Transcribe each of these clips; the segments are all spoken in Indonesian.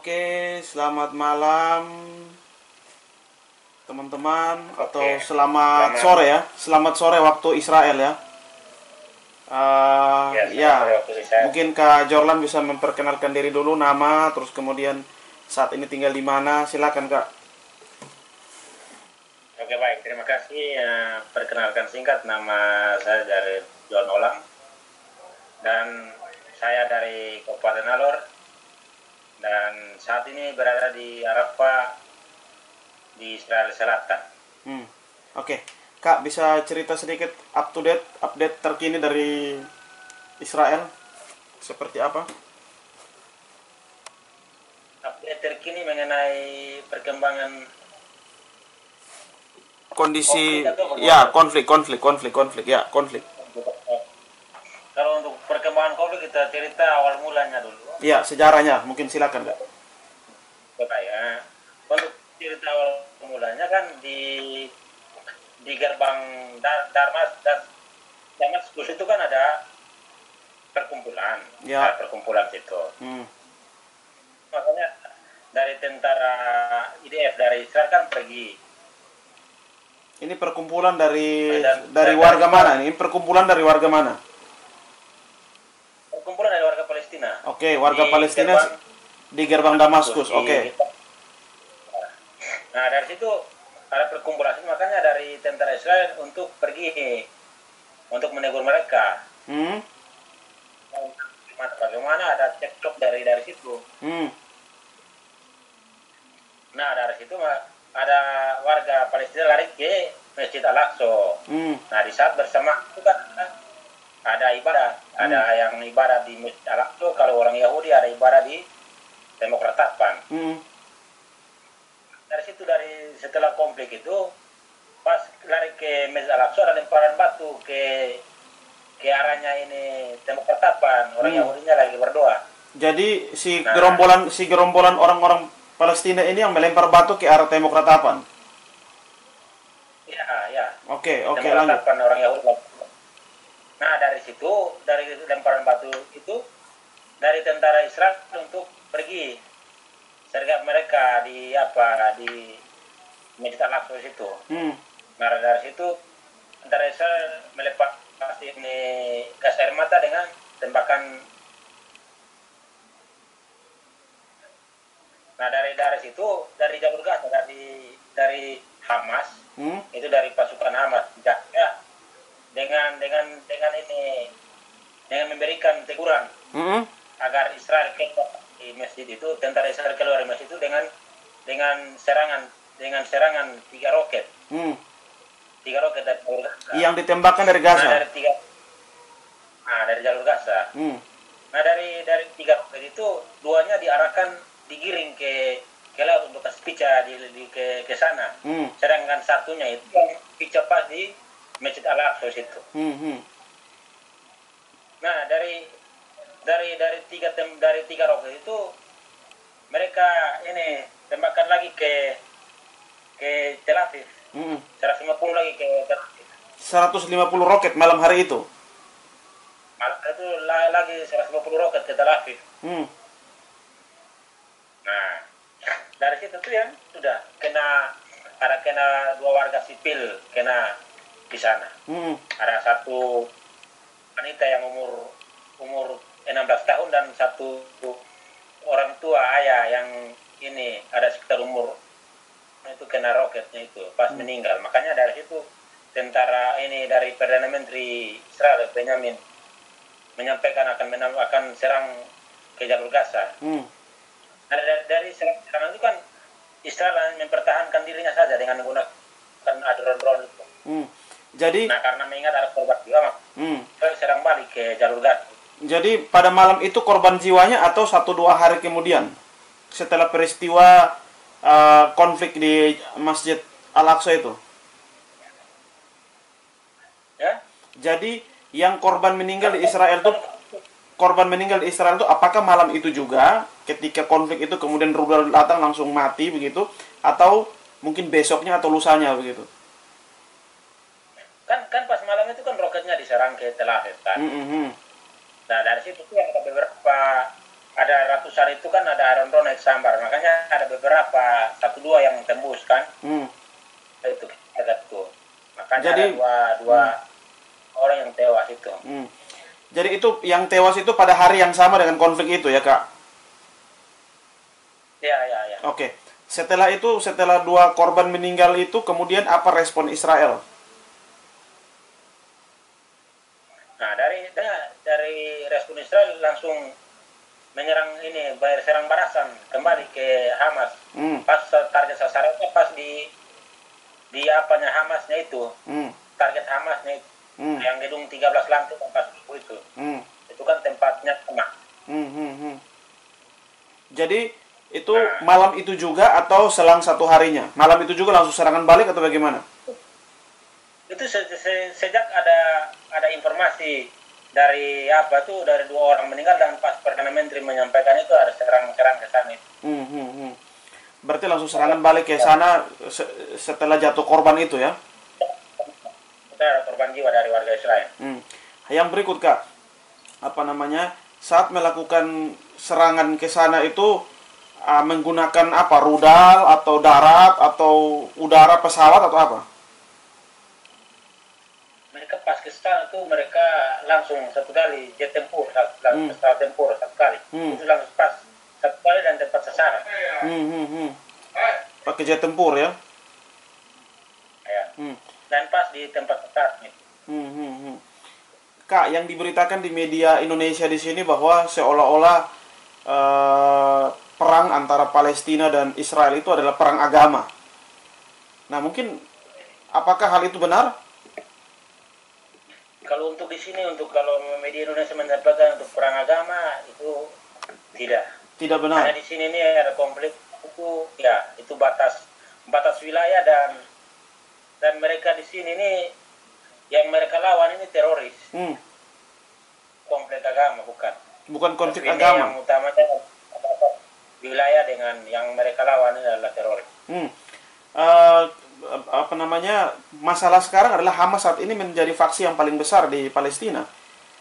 Oke, selamat malam teman-teman, atau Oke, selamat selamat sore ya. Selamat sore waktu Israel ya. ya Ya, selamat sore waktu saya. mungkin Kak Jorlan bisa memperkenalkan diri dulu, nama, terus kemudian saat ini tinggal di mana. Silakan Kak. Oke baik, terima kasih. Perkenalkan singkat, nama saya dari John Olang dan saya dari Kabupaten Alor dan saat ini berada di Arafah di Israel Selatan. Hmm. Oke, Kak bisa cerita sedikit update terkini dari Israel seperti apa? Update terkini mengenai perkembangan Kondisi konflik atau ya, bagaimana? konflik ya, konflik. Kalau untuk perkembangan konflik kita cerita awal mulanya dulu. Ya, sejarahnya mungkin silakan Kak. Bapak ya, untuk cerita awal mulanya kan di gerbang Damaskus itu kan ada perkumpulan, Ya. perkumpulan situ. Hmm. Makanya dari tentara IDF dari Israel kan pergi. Ini perkumpulan dari Dan dari warga mana? Ini perkumpulan dari warga mana? perkumpulan dari warga Palestina Oke, di warga Palestina gerbang di gerbang Damaskus Damaskus. Oke. Nah dari situ ada perkumpulan itu, makanya dari tentara Israel untuk pergi untuk menegur mereka. Hmm. Bagaimana ada cekcok dari situ. Hmm. Nah dari situ ada warga Palestina lari ke Masjid Al-Aqsa. Hmm. Nah di saat bersama itu kan ada ibadah, ada yang ibadah di Masjid Al-Aqsa. Kalau orang Yahudi ada ibadah di Tembok Ratapan. Hmm. Dari situ setelah konflik itu pas lari ke Masjid Al-Aqsa ada lemparan batu ke arahnya ini Tembok Ratapan. Orang Yahudinya lagi berdoa. Jadi si Nah, gerombolan orang-orang Palestina ini yang melempar batu ke arah tembok ratapan. ya, ya. Oke, Tembok lanjut. Ratapan orang Yahudi. Nah dari situ, dari lemparan batu itu, dari tentara Israel untuk pergi sergap mereka di Masjid Al-Aqsa situ. Hmm. Nah dari situ tentara Israel melepas ini gas air mata dengan tembakan. Nah dari situ, dari jalur Gaza, dari Hamas, itu dari pasukan Hamas, ya, dengan ini, dengan memberikan teguran agar Israel keluar di masjid itu, tentara Israel keluar di masjid itu dengan serangan 3 roket. 3 roket dari jalur Gaza. Yang ditembakkan dari Gaza. Dari jalur Gaza. Hmm. Nah dari 3 roket itu, 2-nya digiring ke laut untuk kasih pica ke sana. Sedangkan 1-nya itu yang pica pas di Masjid Al-Aqsa itu. Nah dari 3 roket itu mereka ini tembakan lagi ke Tel Aviv. 150 lagi ke Tel Aviv. 150 roket malam hari itu. Malam itu lagi 150 roket ke Tel Aviv. Nah, dari situ tuh yang sudah kena 2 warga sipil kena di sana. Ada 1 wanita yang umur 16 tahun dan 1 orang tua ayah yang ini ada sekitar umur itu kena roketnya itu pas meninggal. Makanya dari situ tentara ini dari Perdana Menteri Israel Benjamin menyampaikan akan serang ke jalur Gaza. Nah, dari serangan itu kan Israel mempertahankan dirinya saja dengan menggunakan drone itu. Jadi, nah karena mengingat ada korban jiwa, serang balik ke jalur Gaza. Jadi pada malam itu korban jiwanya atau 1-2 hari kemudian setelah peristiwa konflik di Masjid Al-Aqsa itu? Ya? Jadi yang korban meninggal di Israel itu apakah malam itu juga ketika konflik itu kemudian rudal datang langsung mati begitu, atau mungkin besoknya atau lusanya begitu? Kan pas malam itu kan roketnya diserang ke Tel Aviv kan. Nah dari situ tuh yang ada beberapa ada ratusan itu kan ada Aaron Donald Sambar, makanya ada beberapa satu dua yang tembus kan. Itu makanya jadi, ada dua orang yang tewas itu. Jadi itu yang tewas itu pada hari yang sama dengan konflik itu ya Kak? Ya. Oke. Setelah itu, setelah 2 korban meninggal itu, kemudian apa respon Israel? Nah, dari respon Israel langsung menyerang ini, bayar serang balasan kembali ke Hamas. Pas target sasarannya pas di apanya Hamasnya itu. Target Hamasnya itu. Yang gedung 13 lantai tempat itu. Itu kan tempatnya kena. Jadi itu malam itu juga atau selang 1 harinya? Malam itu juga langsung serangan balik atau bagaimana? Itu sejak ada informasi dari dari 2 orang meninggal dan pas Perdana Menteri menyampaikan itu ada serang ke sana itu. Berarti langsung serangan balik ke sana setelah jatuh korban itu ya? Ada korban jiwa dari warga Israel. Yang berikut Kak, saat melakukan serangan ke sana itu menggunakan apa? Rudal atau darat atau udara, pesawat atau apa? Mereka pas ke sana tuh mereka langsung satu kali jet tempur, pesawat tempur satu kali. Itu langsung pas satu kali dan tempat sasaran. Pakai jet tempur ya? Ya. Dan pas di tempat sasaran. Kak, yang diberitakan di media Indonesia di sini bahwa seolah-olah perang antara Palestina dan Israel itu adalah perang agama. Nah, mungkin apakah hal itu benar? Kalau untuk di sini, kalau media Indonesia menyampaikan untuk perang agama itu tidak. Tidak benar. Karena di sini ini ada konflik itu, ya itu batas wilayah dan mereka di sini ini yang mereka lawan ini teroris. Konflik agama bukan. Bukan konflik ini agama. Yang utamanya wilayah dengan yang mereka lawan ini adalah teroris. Masalah sekarang adalah Hamas saat ini menjadi faksi yang paling besar di Palestina.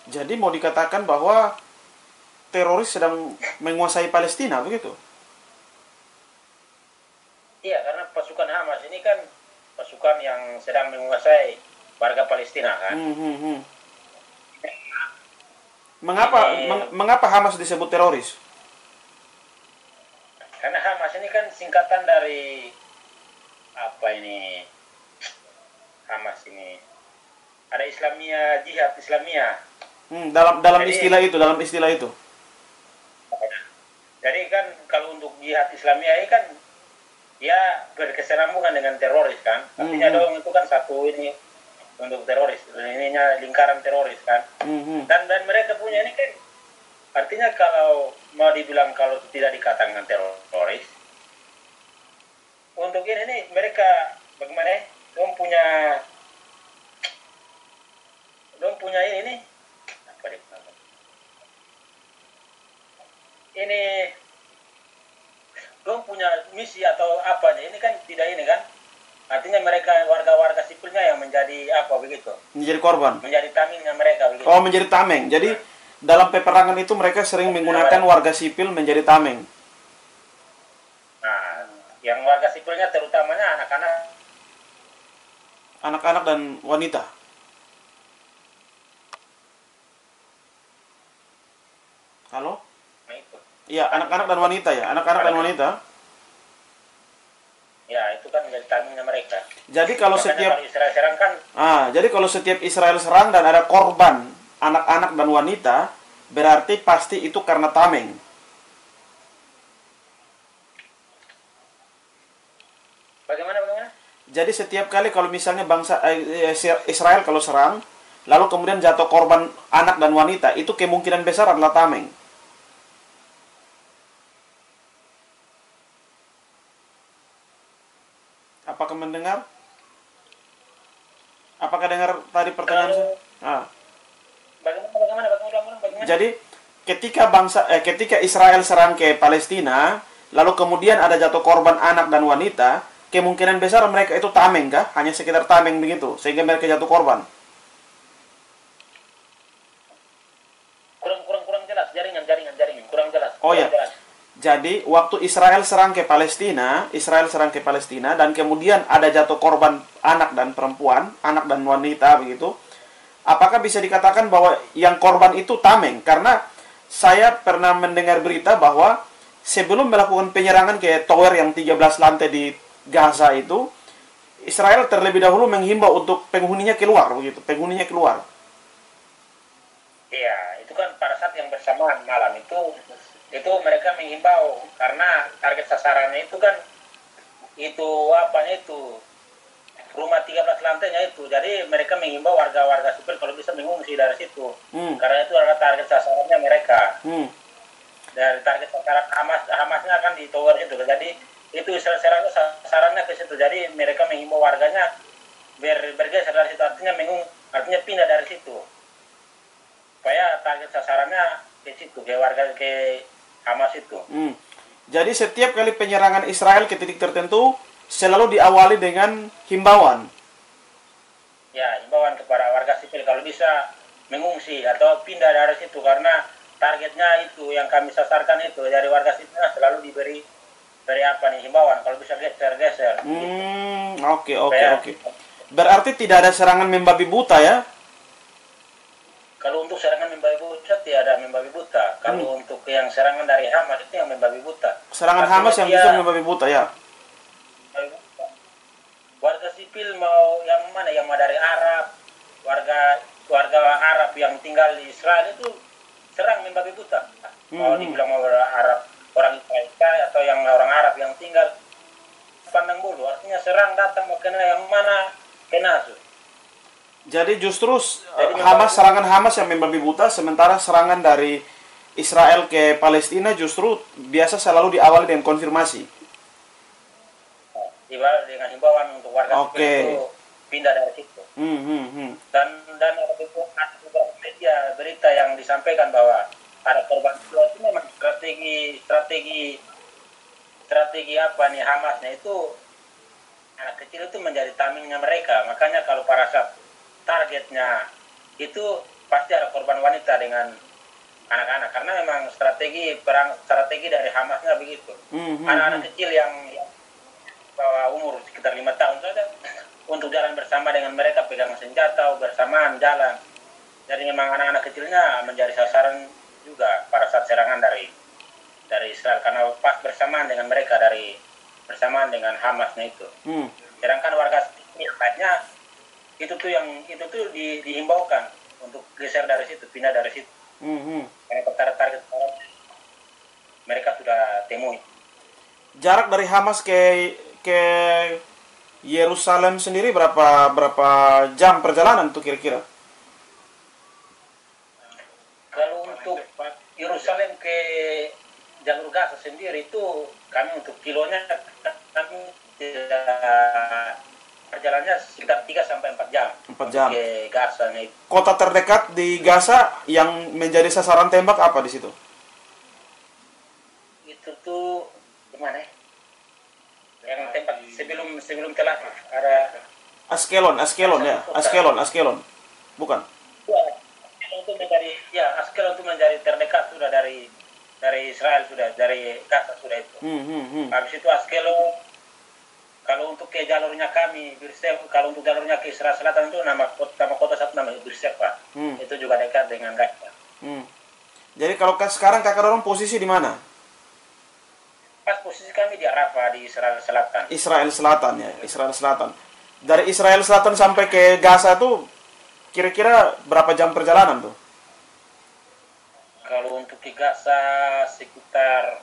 Jadi mau dikatakan bahwa teroris sedang menguasai Palestina, begitu? Iya, karena pasukan Hamas ini kan pasukan yang sedang menguasai warga Palestina kan. Mengapa Hamas disebut teroris? Karena Hamas ini kan singkatan dari Hamas ini ada jihad Islamiyah. Dalam istilah itu. Jadi kan kalau untuk jihad Islamiyah ini kan dia berkesinambungan dengan teroris kan. Artinya dong itu kan satu ini untuk teroris. Ininya lingkaran teroris kan. Dan mereka punya ini kan artinya kalau mau dibilang kalau tidak dikatakan teroris, untuk ini mereka bagaimana? Dong punya ini apa dia? Ini dong punya misi atau apanya? Ini kan tidak ini kan? Artinya mereka warga-warga sipilnya yang menjadi apa begitu? Menjadi korban. Menjadi tamengnya mereka begitu. Oh, menjadi tameng. Jadi dalam peperangan itu mereka sering menggunakan warga sipil menjadi tameng. Nah, yang warga sipilnya terutamanya anak-anak dan wanita. Halo? Nah, itu. Iya, anak-anak dan wanita ya. Anak-anak dan wanita. Ya, itu kan menjadi tamengnya mereka. Jadi kalau Makanya kalau Israel serang kan jadi kalau setiap Israel serang dan ada korban anak-anak dan wanita, berarti pasti itu karena tameng. Bagaimana? Jadi setiap kali kalau misalnya Israel kalau serang, lalu kemudian jatuh korban anak dan wanita, itu kemungkinan besar adalah tameng. Apakah mendengar? Apakah dengar tadi pertanyaan saya? Bagaimana? Jadi ketika Israel serang ke Palestina, lalu kemudian ada jatuh korban anak dan wanita, kemungkinan besar mereka itu tameng kah? Hanya sekitar tameng begitu, sehingga mereka jatuh korban. Kurang jelas jaringan kurang jelas. Oh, terjadi waktu Israel serang ke Palestina, dan kemudian ada jatuh korban anak dan perempuan, anak dan wanita begitu. Apakah bisa dikatakan bahwa yang korban itu tameng? Karena saya pernah mendengar berita bahwa sebelum melakukan penyerangan ke tower yang 13 lantai di Gaza itu, Israel terlebih dahulu menghimbau untuk penghuninya keluar begitu, penghuninya keluar. Iya, itu kan pada saat yang bersamaan malam itu mereka menghimbau karena target sasarannya itu kan itu apanya itu rumah 13 lantainya itu. Jadi mereka menghimbau warga-warga sipil kalau bisa mengungsi dari situ. Karena itu adalah target sasarannya mereka. Dari target sasaran Hamasnya kan di tower itu. Jadi itu sasarannya ke situ. Jadi mereka menghimbau warganya bergeser dari situ, artinya pindah dari situ. Supaya target sasarannya ke situ, ke warga ke Hamas itu. Jadi setiap kali penyerangan Israel ke titik tertentu selalu diawali dengan himbauan. Ya, himbauan kepada warga sipil kalau bisa mengungsi atau pindah dari situ karena targetnya itu yang kami sasarkan itu dari warga sipilnya selalu diberi apa nih himbauan kalau bisa geser. Oke. Berarti tidak ada serangan membabi buta ya? Kalau untuk serangan membabi buta tidak ada membabi buta. Kalau untuk yang serangan dari Hamas itu yang membabi buta. Serangan Hamas yang justru membabi buta ya? Warga sipil mau yang mana? Yang mau dari Arab, warga Arab yang tinggal di Israel itu serang membabi buta. Mau dibilang mau Arab, orang Israel atau yang orang Arab yang tinggal pandang bulu. Artinya serang datang mau kena yang mana kena. Jadi justru serangan Hamas yang membabi buta, sementara serangan dari Israel ke Palestina justru biasa selalu diawali dengan konfirmasi. Dengan himbauan untuk warga sipil itu pindah dari situ. Dan ada beberapa media berita yang disampaikan bahwa ada korban jiwa itu memang strategi apa nih Hamasnya itu anak kecil itu menjadi tamengnya mereka. Makanya kalau para saat targetnya itu pasti ada korban wanita dengan anak-anak karena memang strategi dari Hamasnya begitu. Anak-anak kecil yang bawah umur sekitar 5 tahun saja untuk jalan bersama dengan mereka pegang senjata bersamaan jalan. Jadi memang anak-anak kecilnya menjadi sasaran juga pada saat serangan dari Israel karena pas bersamaan dengan mereka bersamaan dengan Hamasnya itu. Sedangkan warga lainnya itu tuh dihimbaukan untuk geser dari situ, pindah dari situ. Karena target mereka sudah temui. Jarak dari Hamas ke Yerusalem sendiri berapa jam perjalanan tuh kira-kira? Kalau untuk Yerusalem ke jalur Gaza sendiri itu kami untuk kilonya kami perjalanannya sekitar 3 sampai 4 jam. 4 jam. Ke Gaza nih. Kota terdekat di Gaza yang menjadi sasaran tembak apa di situ? Itu tuh gimana ya? Yang tempat sebelum Tel Aviv ada Askelon. Bukan. Askelon itu menjadi terdekat sudah dari Israel sudah, dari Gaza sudah itu. Habis itu Askelon. Kalau untuk ke jalurnya kami, kalau untuk jalurnya ke Israel Selatan itu nama kota satu namanya Beersheba. Itu juga dekat dengan Gaza. Jadi kalau sekarang kakak dorong posisi di mana? Pas posisi kami di Arafah di Israel Selatan. Israel Selatan. Dari Israel Selatan sampai ke Gaza itu kira-kira berapa jam perjalanan tuh? Kalau untuk ke Gaza sekitar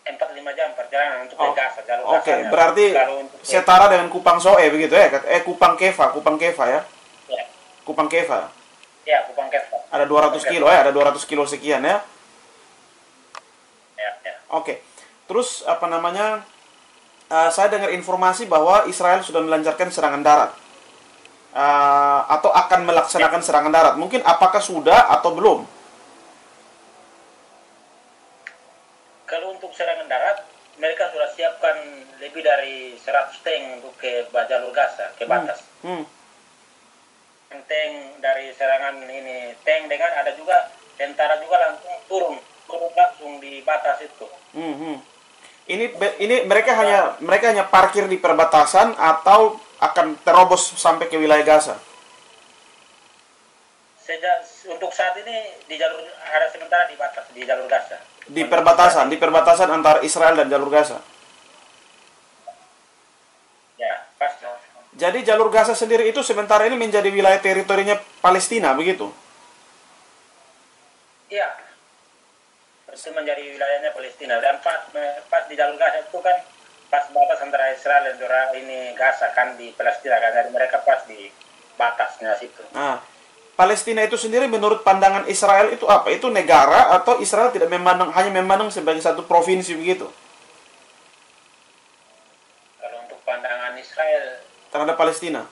4-5 jam perjalanan untuk ke Gaza. Oke, berarti setara dengan Kupang Soe begitu ya? Kupang Kefa ya? Ya. Kupang Kefa. Ya, Kupang Kefa. Ada 200 kilo ya? Ada 200 kilo sekian ya? Ya. Oke. Terus apa namanya? Saya dengar informasi bahwa Israel sudah melancarkan serangan darat. Atau akan melaksanakan serangan darat. Mungkin apakah sudah atau belum? Kalau untuk serangan darat, mereka sudah siapkan lebih dari 100 tank untuk ke jalur Gaza, ke batas. Tank dari serangan ini, tank dengan ada juga tentara juga langsung turun turun langsung di batas itu. Ini mereka hanya parkir di perbatasan atau akan terobos sampai ke wilayah Gaza? Untuk saat ini di jalur ada sementara di batas di jalur Gaza. Di perbatasan antara Israel dan jalur Gaza. Ya, pas. Jadi jalur Gaza sendiri itu sementara ini menjadi wilayah teritorinya Palestina, begitu? Iya. Itu menjadi wilayahnya Palestina. Dan pas di jalur Gaza itu kan pas batas antara Israel dan ini Gaza kan di Palestina kan. Jadi mereka pas di batasnya situ. Nah, Palestina itu sendiri menurut pandangan Israel itu apa? Itu negara atau Israel tidak hanya memandang sebagai satu provinsi begitu? Kalau untuk pandangan Israel terhadap Palestina?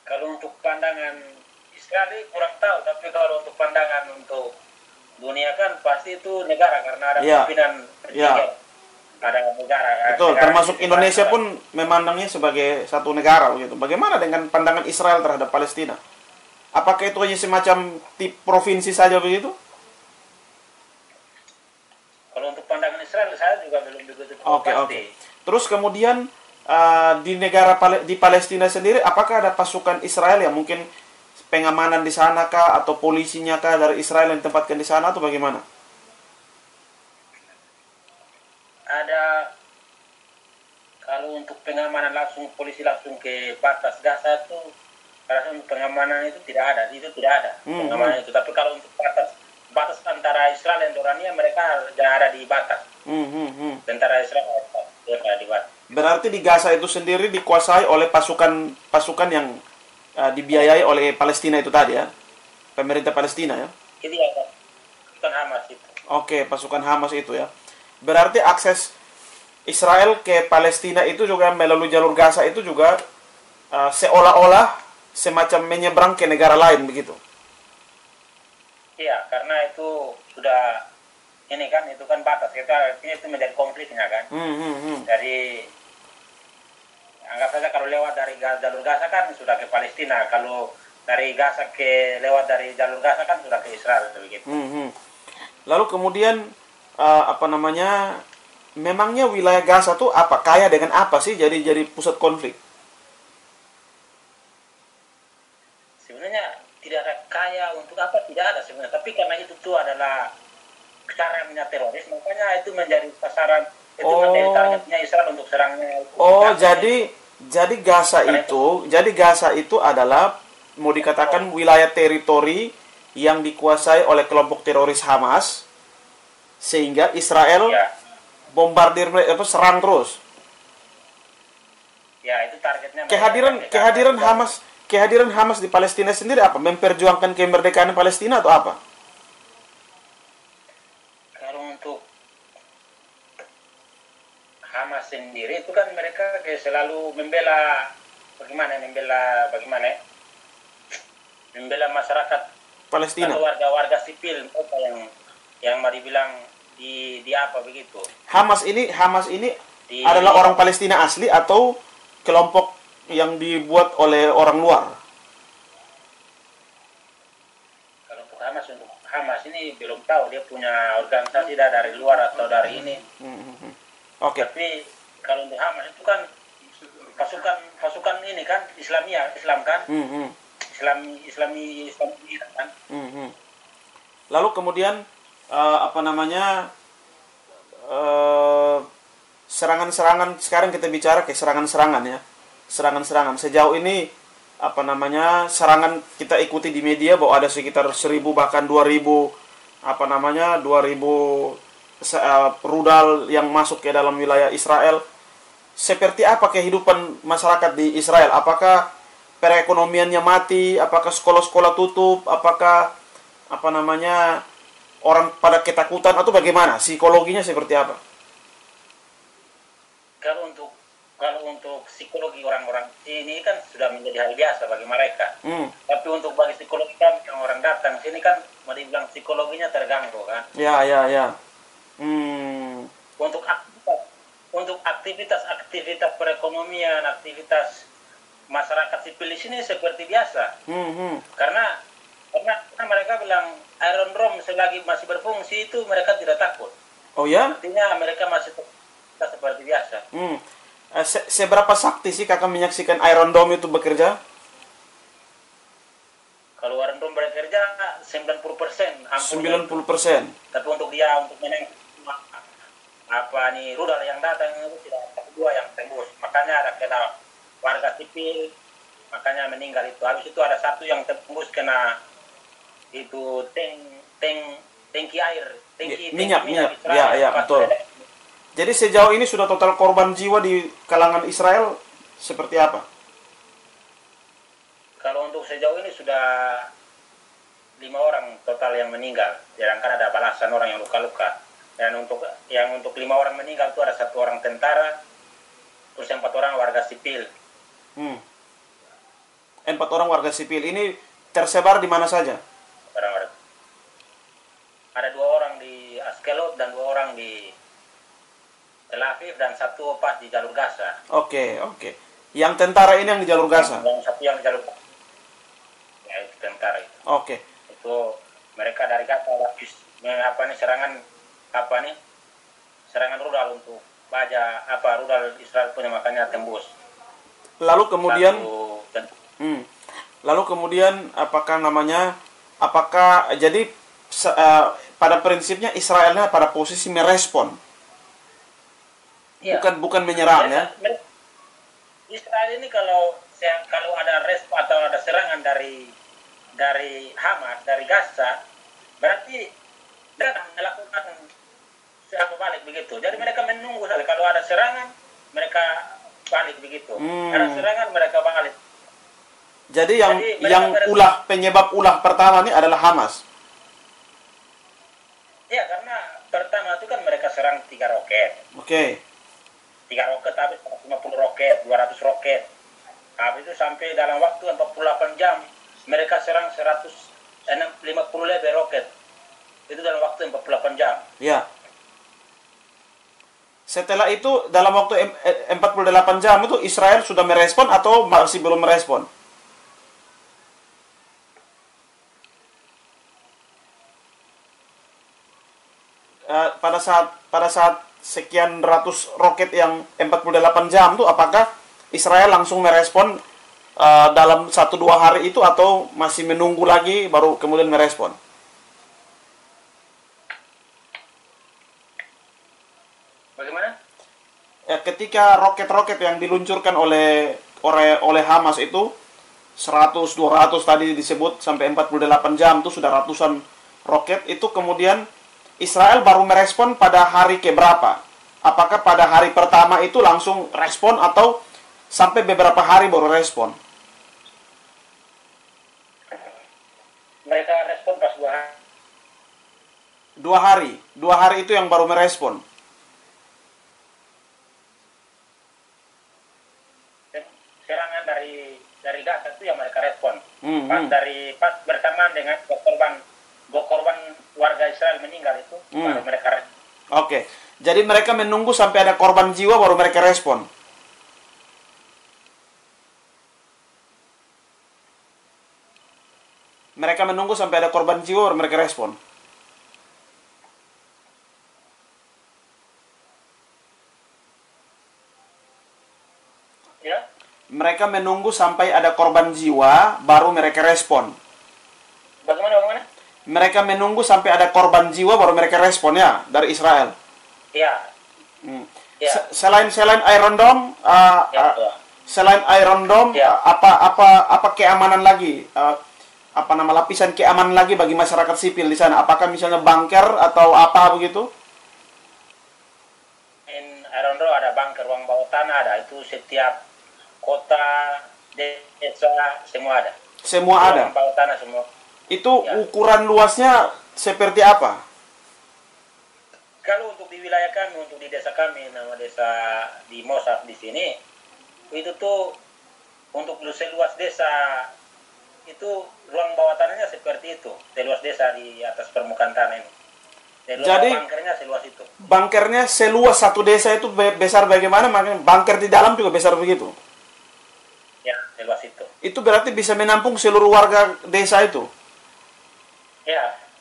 Kalau untuk pandangan Israel kurang tahu, tapi kalau untuk pandangan untuk dunia kan pasti itu negara karena ada pimpinan presiden. Ada negara. Betul, negara termasuk Indonesia pun memandangnya sebagai satu negara begitu. Bagaimana dengan pandangan Israel terhadap Palestina? Apakah itu hanya semacam tip provinsi saja begitu? Kalau untuk pandangan Israel saya juga belum begitu pasti. Terus kemudian di Palestina sendiri apakah ada pasukan Israel yang mungkin pengamanan di sana kah atau polisinya kah dari Israel yang ditempatkan di sana atau bagaimana? Ada. Kalau untuk pengamanan langsung polisi langsung ke batas Gaza itu pada untuk pengamanan itu tidak ada pengamanan itu. Tapi kalau untuk batas antara Israel dan Jordania mereka sudah ada di batas. Tentara Israel ada di batas. Berarti di Gaza itu sendiri dikuasai oleh pasukan yang dibiayai oleh Palestina itu tadi ya, pemerintah Palestina ya. Itu ya, pasukan Hamas itu. Oke, pasukan Hamas itu ya. Berarti akses Israel ke Palestina itu juga melalui jalur Gaza itu juga seolah-olah semacam menyeberang ke negara lain begitu. Iya, karena itu sudah ini kan itu kan batas itu menjadi konfliknya kan. Jadi anggap saja kalau lewat dari jalur Gaza kan sudah ke Palestina, kalau dari Gaza lewat dari jalur Gaza kan sudah ke Israel begitu. Lalu kemudian memangnya wilayah Gaza tuh apa? Kaya dengan apa sih jadi pusat konflik? Sebenarnya tidak ada kaya untuk apa, tidak ada sebenarnya. Tapi karena itu tuh adalah caranya teroris, makanya itu menjadi sasaran, itu menjadi targetnya Israel untuk serangnya. Jadi Gaza itu adalah mau dikatakan wilayah teritori yang dikuasai oleh kelompok teroris Hamas, sehingga Israel bombardir serang terus. Ya, itu targetnya. Kehadiran Hamas di Palestina sendiri apa? Memperjuangkan kemerdekaan Palestina atau apa? Kalau untuk Hamas sendiri itu kan mereka selalu membela masyarakat Palestina, warga sipil yang mau dibilang di apa begitu. Hamas ini adalah orang Palestina asli atau kelompok yang dibuat oleh orang luar? Kalau untuk Hamas ini belum tahu, dia punya organisasi dari luar atau dari ini. Oke. Tapi kalau untuk Hamas itu kan pasukan ini kan Islam kan. Islami kan. Lalu kemudian serangan-serangan, sekarang kita bicara ke serangan-serangan ya. Serangan-serangan sejauh ini serangan kita ikuti di media bahwa ada sekitar 1.000 bahkan 2.000 rudal yang masuk ke dalam wilayah Israel. Seperti apa kehidupan masyarakat di Israel? Apakah perekonomiannya mati? Apakah sekolah-sekolah tutup? Apakah orang pada ketakutan atau bagaimana? Psikologinya seperti apa? Kalau untuk psikologi orang-orang ini kan sudah menjadi hal biasa bagi mereka. Tapi untuk bagi psikologi kan yang orang datang sini kan mau dibilang psikologinya terganggu kan. Ya. Untuk aktivitas perekonomian, aktivitas masyarakat sipil di sini seperti biasa. Karena Karena mereka bilang Iron Dome selagi masih berfungsi itu mereka tidak takut. Oh ya? Artinya mereka masih tetap seperti biasa. Seberapa sakti sih kakak menyaksikan Iron Dome itu bekerja? Kalau Iron Dome bekerja 90%, 90%. Tapi untuk dia untuk menang rudal yang datang itu tidak ada dua yang tembus. Makanya ada kena warga sipil, makanya meninggal itu. Habis itu ada satu yang tembus kena itu tangki air, minyak. Ya, betul. Jadi sejauh ini sudah total korban jiwa di kalangan Israel seperti apa? Kalau untuk sejauh ini sudah 5 orang total yang meninggal. Sedangkan ada belasan orang yang luka-luka. Dan untuk 5 orang meninggal itu ada 1 orang tentara, terus 4 orang warga sipil. 4 orang warga sipil ini tersebar di mana saja? Ada 2 orang di Askelot dan 2 orang di Tel Aviv dan 1 pas di jalur Gaza. Oke. Yang tentara ini yang di jalur Gaza? Yang 1 yang di jalur Gaza. Ya, itu tentara itu. Oke. Itu mereka dari Gaza habis serangan rudal untuk rudal Israel punya, makanya tembus. Lalu kemudian jadi pada prinsipnya Israelnya pada posisi merespon, ya, bukan menyerang ya. Israel ini kalau ada respon atau ada serangan dari Hamas, dari Gaza, berarti dia akan melakukan serang balik begitu. Jadi mereka menunggu saja. Kalau ada serangan, mereka balik begitu. Ada serangan, mereka balik. Jadi penyebab ulah pertama ini adalah Hamas. Ya, karena pertama itu kan mereka serang 3 roket. Oke. 3 roket, habis 150 roket, 200 roket. Habis itu sampai dalam waktu 48 jam, mereka serang 150 lebih roket. Itu dalam waktu 48 jam. Ya. Setelah itu dalam waktu 48 jam itu Israel sudah merespon atau masih belum merespon? Pada saat sekian ratus roket yang 48 jam itu apakah Israel langsung merespon dalam 1-2 hari itu atau masih menunggu lagi baru kemudian merespon? Bagaimana? Ketika roket-roket yang diluncurkan oleh Hamas itu 100-200 tadi disebut sampai 48 jam itu sudah ratusan roket, itu kemudian Israel baru merespon pada hari keberapa? Apakah pada hari pertama itu langsung respon atau sampai beberapa hari baru respon? Mereka respon pas 2 hari. 2 hari. 2 hari itu yang baru merespon. Serangan dari Gaza itu yang mereka respon. Pas bersamaan dengan korban warga Israel meninggal itu, baru mereka respon. Oke. Jadi mereka menunggu sampai ada korban jiwa baru mereka respon. Mereka menunggu sampai ada korban jiwa baru mereka respon. Ya. Mereka menunggu sampai ada korban jiwa baru mereka respon. Bagaimana? Mereka menunggu sampai ada korban jiwa baru mereka respon ya dari Israel. Iya. Ya. Selain Iron Dome, selain Iron Dome, ya, apa keamanan lagi? Lapisan keamanan lagi bagi masyarakat sipil di sana? Apakah misalnya bunker atau apa begitu? Iron Dome ada bunker, ruang bawah tanah ada. Itu setiap kota, desa, semua ada. Semua ada. Ruang bawah tanah semua. Itu ya. Ukuran luasnya seperti apa? Kalau untuk di wilayah kami, untuk di desa kami, nama desa di Mosaf di sini, itu tuh untuk seluas desa itu ruang bawah tanahnya seperti itu, seluas desa di atas permukaan tanah ini. Jadi bunkernya seluas itu. Bunkernya seluas satu desa itu besar bagaimana? Makanya bunker di dalam juga besar begitu. Ya, seluas itu. Itu berarti bisa menampung seluruh warga desa itu.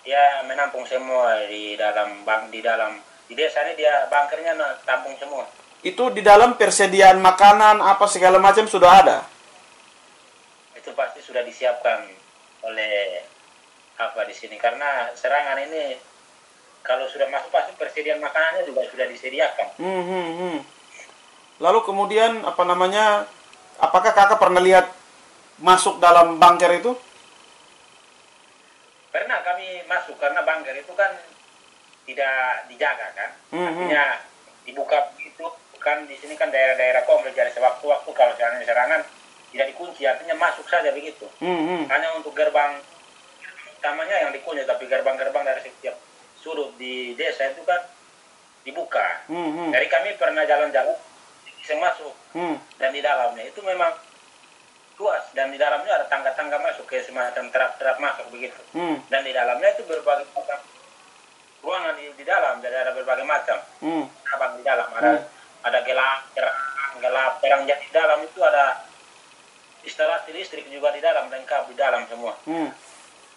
dia menampung semua di dalam di desa ini dia bunkernya tampung semua. Itu di dalam persediaan makanan apa segala macam sudah ada. Itu pasti sudah disiapkan oleh apa di sini karena serangan ini kalau sudah masuk pasti persediaan makanannya juga sudah disediakan. Lalu kemudian apa namanya? Apakah kakak pernah lihat masuk dalam bunker itu? Pernah kami masuk karena bunker itu kan tidak dijaga kan. Artinya dibuka begitu kan di sini kan daerah-daerah kompleks jadi sewaktu-waktu kalau serangan tidak dikunci artinya masuk saja begitu. Hanya untuk gerbang utamanya yang dikunci tapi gerbang-gerbang dari setiap sudut di desa itu kan dibuka. Dari kami pernah jalan-jalan bisa masuk dan di dalamnya itu memang luas dan di dalamnya ada tangga-tangga masuk ke semacam terap-terap masuk begitu. Dan di dalamnya itu berbagai macam ruangan di dalam jadi ada berbagai macam cabang di dalam ada gelap terang jadi di dalam itu ada instalasi listrik juga di dalam lengkap di dalam semua.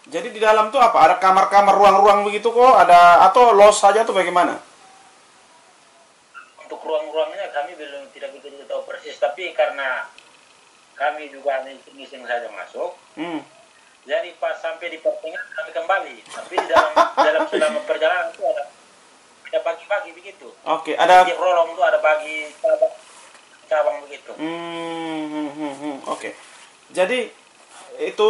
Jadi di dalam tuh apa? Ada kamar-kamar ruang-ruang begitu kok? Ada atau los saja tuh bagaimana? Untuk ruang-ruangnya kami belum tidak begitu tahu persis tapi karena kami juga iseng-iseng saja masuk. Jadi pas sampai di pertengahan kami kembali. Tapi di dalam selama perjalanan itu ada bagi-bagi begitu. Oke, ada di rolong itu ada bagi cabang begitu. Oke. Jadi itu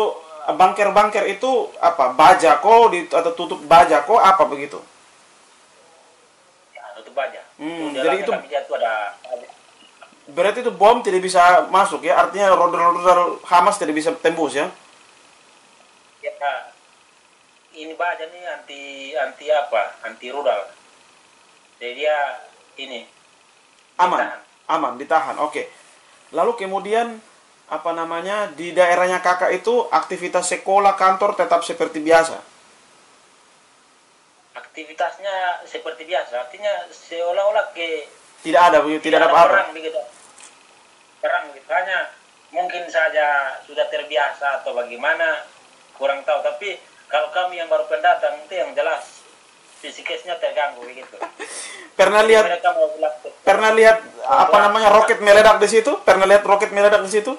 bunker-bunker itu apa? Bajako atau tutup bajako apa begitu? Ya, tutup baja. Jadi itu ada berarti itu bom tidak bisa masuk ya? Artinya rudal Hamas tidak bisa tembus ya? Ya, ini baja nih anti apa? Anti rudal. Jadi dia ini aman ditahan. Oke. Lalu kemudian apa namanya di daerahnya kakak itu aktivitas sekolah kantor tetap seperti biasa? Aktivitasnya seperti biasa. Artinya seolah-olah tidak ada begitu, tidak ada apa-apa. Perang begitu. Hanya mungkin saja sudah terbiasa atau bagaimana kurang tahu. Tapi kalau kami yang baru pendatang itu yang jelas fisiknya terganggu begitu. Pernah lihat apa namanya roket meledak di situ? Pernah lihat roket meledak di situ?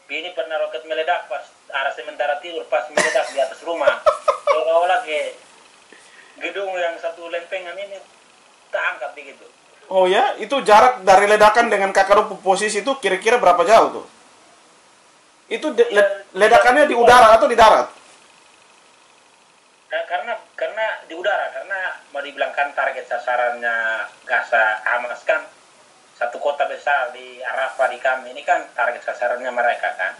Ini pernah roket meledak pas arah sementara tidur pas meledak di atas rumah. Seolah-olah ke gedung yang satu lempengan ini tak angkat begitu. Oh ya, itu jarak dari ledakan dengan kakak posisi itu kira-kira berapa jauh tuh? Itu ledakannya di udara atau di darat? Nah, karena di udara, karena mau dibilangkan target sasarannya Gaza Hamas kan satu kota besar di Arafah di kami ini kan target sasarannya mereka kan.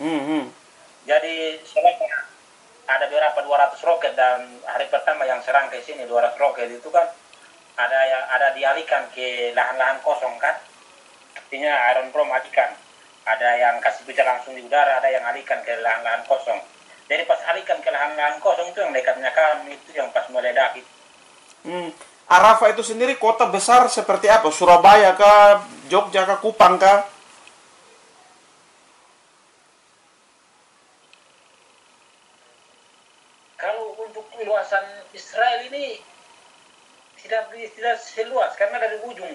Jadi selama ada berapa 200 roket dan hari pertama yang serang ke sini 200 roket itu kan ada dialihkan ke lahan-lahan kosong kan. Artinya Iron Dome alihkan. Ada yang kasih pecah langsung di udara, ada yang alihkan ke lahan-lahan kosong. Jadi pas alihkan ke lahan-lahan kosong itu yang dekatnya kami itu yang pas meledak itu. Arafah itu sendiri kota besar seperti apa? Surabaya kah? Jogja kah? Kupang kah? Kalau untuk luasan Israel ini tidak seluas karena dari ujung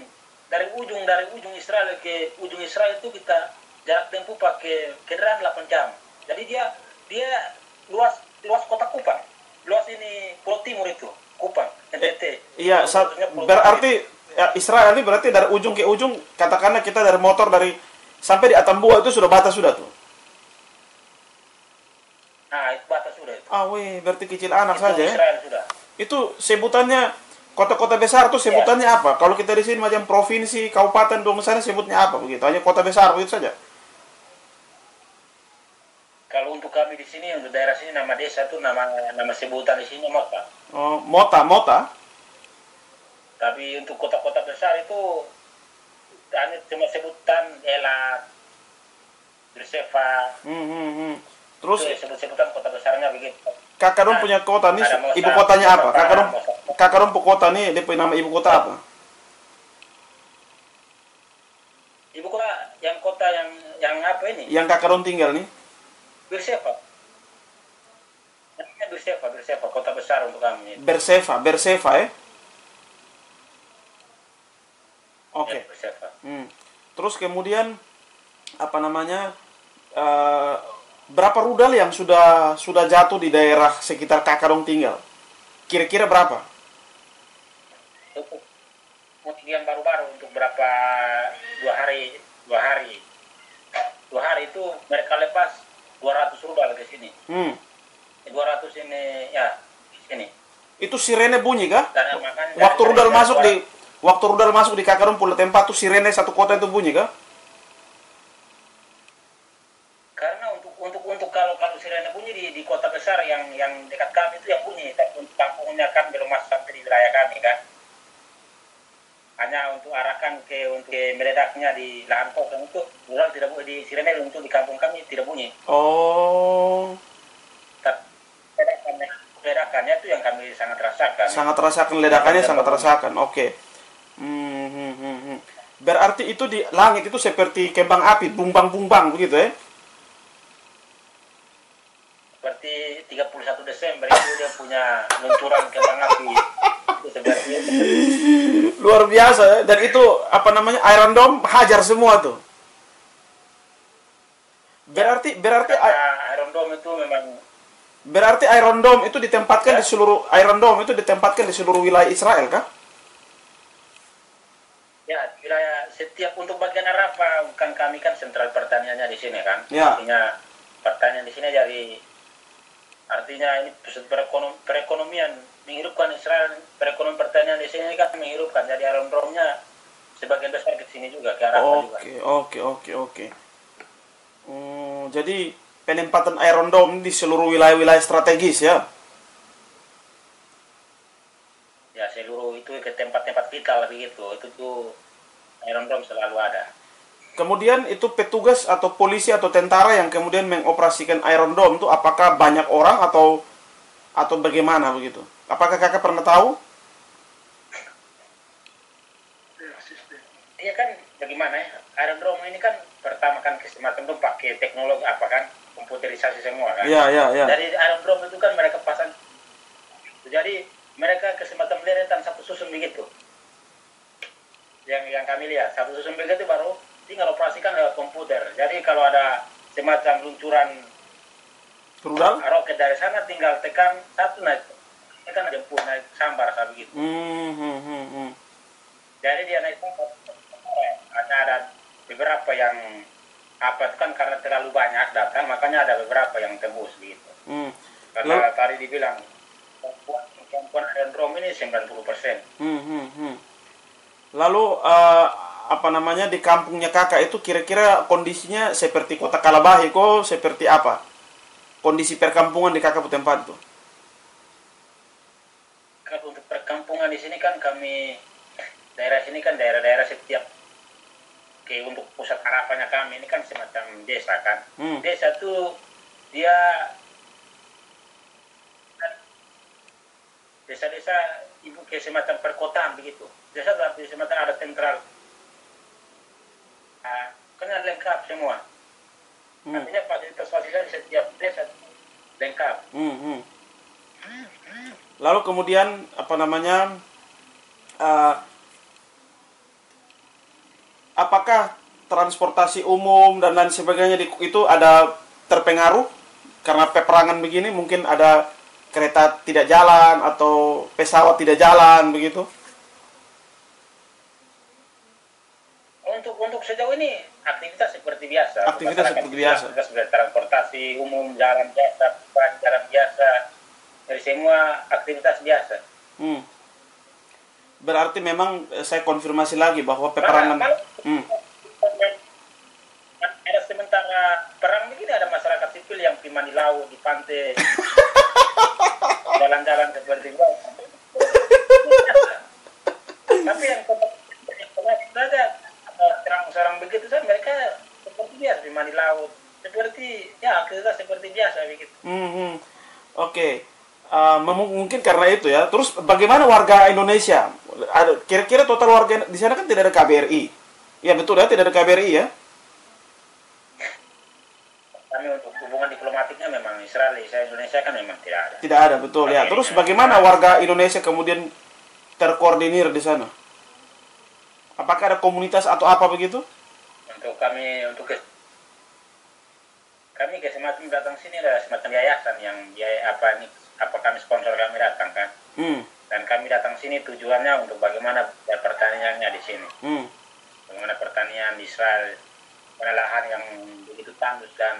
Israel ke ujung Israel itu kita jarak tempuh pakai kendaraan 8 jam. Jadi dia luas kota Kupang. Luas ini Pulau Timur itu, Kupang, NTT. Iya, berarti ya, Israel ini berarti dari ujung ke ujung, katakanlah kita dari motor sampai di Atambua itu sudah batas sudah tuh. Nah, itu batas sudah itu. Berarti kecil anak itu saja ya. Israel sudah. Itu sebutannya kota-kota besar tuh sebutannya apa? Kalau kita di sini macam provinsi, kabupaten, dong sana sebutnya apa begitu? Hanya kota besar begitu saja. Kalau untuk kami di sini untuk daerah sini nama desa itu nama sebutan di sini Mota. Oh, Mota. Tapi untuk kota-kota besar itu hanya cuma sebutan Elat, Berseva. Terus sebutan kota besarnya begitu. Kakak dong punya kota nih, ibu kotanya apa? Kakak dong kota nih, dia punya nama ibu kota apa? Ibu kota yang apa ini? Yang kakak dong tinggal nih? Berseva. Berseva, Berseva, kota besar untuk kami. Berseva, Berseva ya. Oke. Ya, Berseva. Terus kemudian apa namanya? Berapa rudal yang sudah jatuh di daerah sekitar kakak dong tinggal? Kira-kira berapa? Untuk yang baru-baru untuk berapa 2 hari itu mereka lepas 200 rudal ke sini. 200 ini ya di sini. Itu sirene bunyi kah? Waktu rudal masuk di kakak dong pula tempat tuh sirene satu kota itu bunyi kah? Karena untuk kalau sirene bunyi di kota besar yang dekat kami itu yang bunyi, tapi untuk kampungnya kan belum masuk sampai di wilayah kami kan. Hanya untuk arahkan ke meledaknya di lahan kosong itu rudal tidak bunyi, di sirene untuk di kampung kami tidak bunyi. Oh. Tapi ledakannya itu yang kami sangat rasakan. Sangat rasakan ledakannya, sangat rasakan. Oke. Berarti itu di langit itu seperti kembang api, bumbang-bumbang begitu ya? Seperti 31 Desember itu dia punya luncuran kembang api. Itu seperti itu. Luar biasa ya. Dan itu apa namanya? Iron Dome hajar semua tuh. Berarti Iron Dome itu memang Iron Dome itu ditempatkan di seluruh wilayah Israel kah? ya wilayah setiap untuk bagian Arafah kan kami kan sentral pertaniannya di sini kan. Ya. Artinya pertanian di sini artinya ini pusat perekonomian menghidupkan Israel, perekonomian pertanian di sini kan menghidupkan. Jadi Iron Dome-nya sebagian besar ke sini juga ke Arafah juga. Oke. Jadi penempatan Iron Dome di seluruh wilayah-wilayah strategis ya? Ya seluruh itu ke tempat-tempat vital begitu. Itu tuh Iron Dome selalu ada. Kemudian itu petugas atau polisi atau tentara yang kemudian mengoperasikan Iron Dome itu apakah banyak orang atau bagaimana begitu? Apakah kakak pernah tahu? Iya kan bagaimana ya? Iron Dome ini kan pertama kan semacam itu pakai teknologi apa kan? Komputerisasi semua kan. Iya. Dari Iron Dome itu kan mereka pasang. Jadi mereka ke semacam deretan satu susun begitu. Yang kami lihat satu susun begitu baru tinggal operasikan lewat komputer. Jadi kalau ada semacam luncuran rudal roket dari sana tinggal tekan satu naik jemput naik sambar begitu. Jadi dia naik sambar. Hanya ada beberapa yang itu kan karena terlalu banyak datang makanya ada beberapa yang tembus begitu. Karena tadi dibilang kemampuan Iron Dome ini 90%. Lalu di kampungnya kakak itu kira-kira kondisinya seperti kota Kalabahi kok seperti apa? Kondisi perkampungan di kakak tempat itu? Kalau untuk perkampungan di sini kan daerah sini kan daerah-daerah setiap untuk pusat Arafahnya kami ini kan semacam desa kan. Desa tuh dia desa-desa ibu kayak semacam perkotaan begitu. Desa tapi semacam ada sentral. Kan ada lengkap semua. Artinya fasilitas setiap desa lengkap. Lalu kemudian apakah transportasi umum dan lain sebagainya itu ada terpengaruh karena peperangan begini? Mungkin ada kereta tidak jalan atau pesawat tidak jalan begitu? Untuk sejauh ini aktivitas seperti biasa. Aktivitas seperti transportasi umum, jalan biasa, dari semua aktivitas biasa. Berarti memang saya konfirmasi lagi bahwa peperangan. Ada sementara perang begini ada masyarakat sipil yang pergi mandi laut di pantai, jalan-jalan seperti itu. Tapi yang saja serang begitu saja mereka seperti biasa di mandi laut, seperti ya aktivitas seperti biasa begitu. Oke. Mungkin karena itu ya. Terus bagaimana warga Indonesia? Kira-kira total warga di sana kan tidak ada KBRI. Ya betul ya, tidak ada KBRI ya. Kami untuk hubungan diplomatiknya memang Israel Indonesia kan memang tidak ada. Tidak ada, betul ya. Terus bagaimana warga Indonesia kemudian terkoordinir di sana? Apakah ada komunitas atau apa begitu? Untuk kami ke semacam datang sini ada semacam yayasan yang kami sponsor kami datang kan. Dan kami datang sini tujuannya untuk bagaimana pertaniannya di sini. Bagaimana pertanian di Israel, lahan yang begitu tandus dan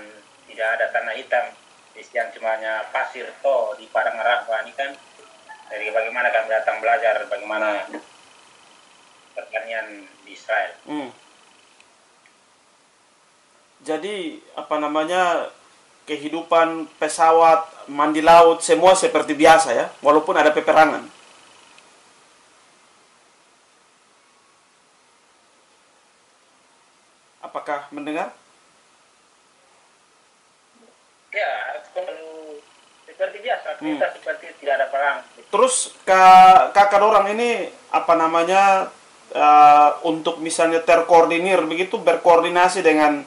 tidak ada tanah hitam, yang cumanya pasir di padang Arafah ini kan. Jadi bagaimana kami datang belajar bagaimana pertanian di Israel. Jadi kehidupan pesawat, mandi laut, semua seperti biasa ya, walaupun ada peperangan. Apakah mendengar? Ya, seperti biasa, kita seperti tidak ada perang. Terus kakak orang ini untuk misalnya terkoordinir begitu, berkoordinasi dengan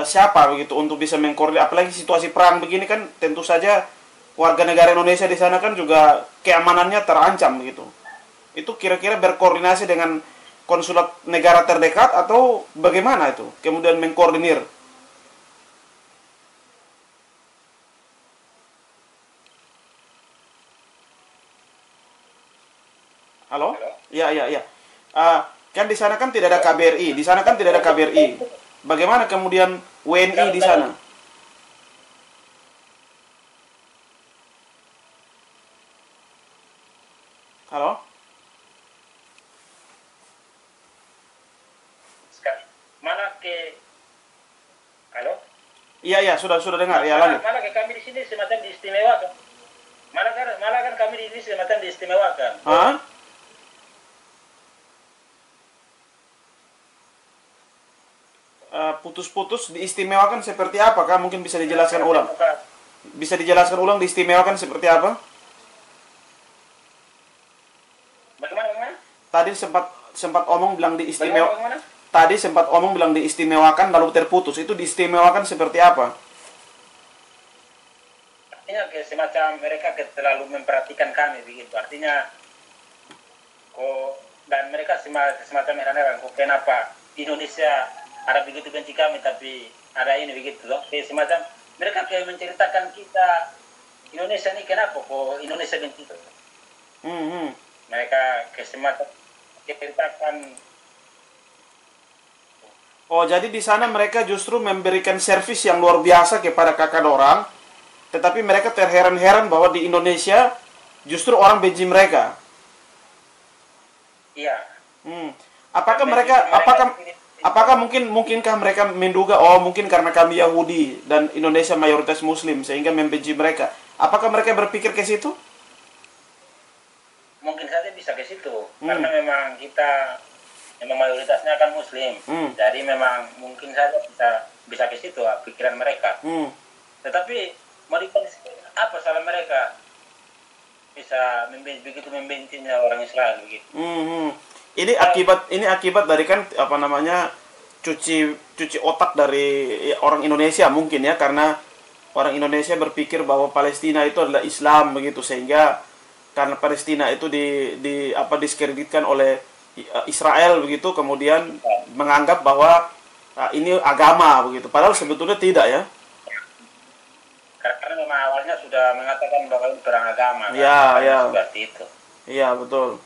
siapa begitu untuk bisa mengkoordinir, apalagi situasi perang begini kan, tentu saja warga negara Indonesia di sana kan juga keamanannya terancam begitu. Itu kira-kira berkoordinasi dengan konsulat negara terdekat atau bagaimana itu? Kemudian mengkoordinir. Halo? Iya. Kan di sana kan tidak ada KBRI, di sana kan tidak ada KBRI. Bagaimana kemudian WNI di sana? Halo? Halo? Iya, sudah dengar. Ya, lanjut. Malah kami di sini semacam diistimewakan. Malah kan kami di sini semacam diistimewakan. Hah? Putus-putus diistimewakan seperti apa? Kak? Mungkin bisa dijelaskan ulang. Bisa dijelaskan ulang diistimewakan seperti apa? Bagaimana? Tadi sempat omong bilang diistimewakan. Tadi sempat omong bilang diistimewakan lalu terputus. Itu diistimewakan seperti apa? Artinya semacam mereka terlalu memperhatikan kami begitu. Artinya dan mereka semacam heran-heran kenapa Indonesia ada begitu benci kami tapi ada ini begitu loh. Semacam mereka kayak menceritakan kita Indonesia ini kenapa kok Indonesia benci itu. Mereka semacam menceritakan. Oh, jadi di sana mereka justru memberikan servis yang luar biasa kepada kakak orang, tetapi mereka terheran-heran bahwa di Indonesia justru orang benci mereka. Iya. Apakah mungkinkah mereka menduga mungkin karena kami Yahudi dan Indonesia mayoritas Muslim sehingga membenci mereka? Apakah mereka berpikir ke situ? Mungkin saja bisa ke situ. Karena memang kita mayoritasnya kan Muslim. Jadi memang mungkin saja bisa ke situ pikiran mereka. Tetapi apa salah mereka bisa begitu membencinya orang Israel begitu? Ini akibat dari kan cuci otak dari orang Indonesia mungkin ya, karena orang Indonesia berpikir bahwa Palestina itu adalah Islam begitu, sehingga karena Palestina itu diskreditkan oleh Israel begitu, kemudian menganggap bahwa ini agama begitu, padahal sebetulnya tidak ya. Karena memang awalnya sudah mengatakan bahwa ini perang agama. Iya. Seperti itu. Iya, betul.